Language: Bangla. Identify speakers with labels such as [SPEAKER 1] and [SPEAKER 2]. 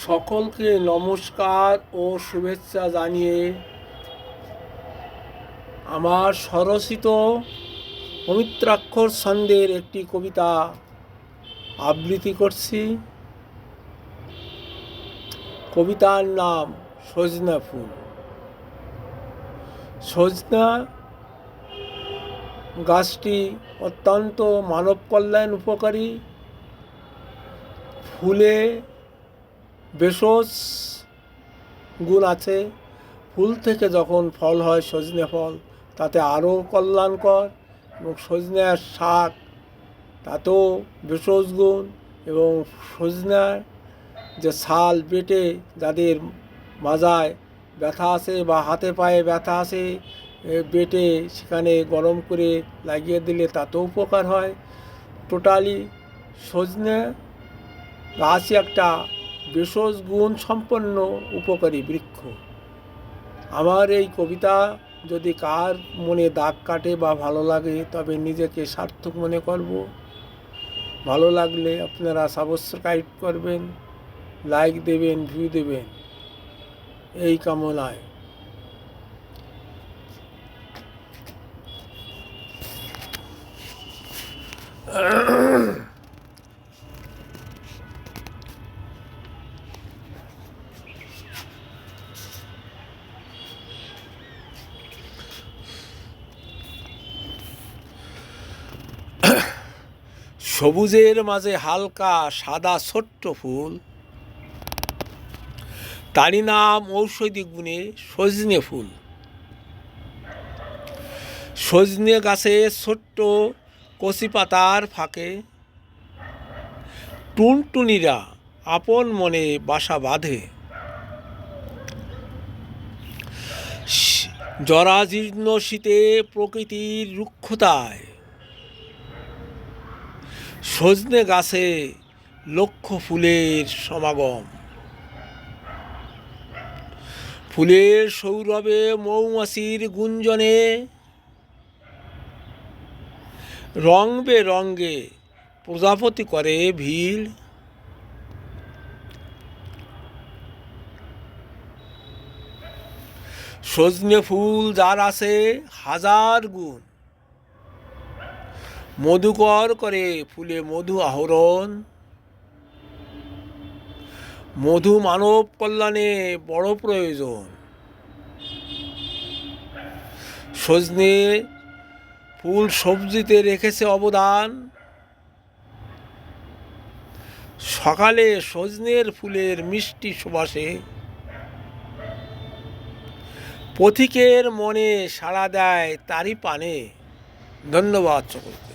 [SPEAKER 1] সকলকে নমস্কার ও শুভেচ্ছা জানিয়ে আমার স্বরচিত অমিত্রাক্ষর ছন্দের একটি কবিতা আবৃত্তি করছি। কবিতার নাম সজনা ফুল। সজনা গাছটি অত্যন্ত মানব কল্যাণ উপকারী। ফুলে ভেষজ গুণ আছে। ফুল থেকে যখন ফল হয় সজনে ফল, তাতে আরও কল্যাণকর। এবং সজনার শাক, তাতেও ভেষজ গুণ। এবং সজনার যে ছাল বেটে যাদের মাজায় ব্যথা আছে বা হাতে পায়ে ব্যথা আছে, বেটে সেখানে গরম করে লাগিয়ে দিলে তাতেও উপকার হয়। টোটালি সজনে গাছই একটা ভেষজ গুণ সম্পন্ন উপকারী বৃক্ষ। আমার এই কবিতা যদি কার মনে দাগ কাটে বা ভালো লাগে, তবে নিজেকে সার্থক মনে করব। ভালো লাগলে আপনারা সাবস্ক্রাইব করবেন, লাইক দেবেন, ভিউ দেবেন, এই কামনায়। সবুজের মাঝে হালকা সাদা ছোট্ট ফুল, তারই নাম ঔষধি গুণে সজনে ফুল। সজনে গাছে ছোট্ট কচি পাতার ফাঁকে টুনটুনিরা আপন মনে বাসা বাঁধে। জরাজীর্ণ শীতে প্রকৃতির রুক্ষতায় সজনে গাছে লক্ষ ফুলের সমাগম। ফুলের সৌরভে মৌমাছির গুঞ্জনে রং বেরঙে প্রজাপতি করে ভিড়। সজনে ফুল যার আছে হাজার গুণ, মধুকর করে ফুলে মধু আহরণ। মধু মানব কল্যাণে বড় প্রয়োজন। সজনে ফুল সবজিতে রেখেছে অবদান। সকালে সজনের ফুলের মিষ্টি সুবাসে পথিকের মনে সাড়া দেয় তারই পানে। ধন্যবাদ সকলকে।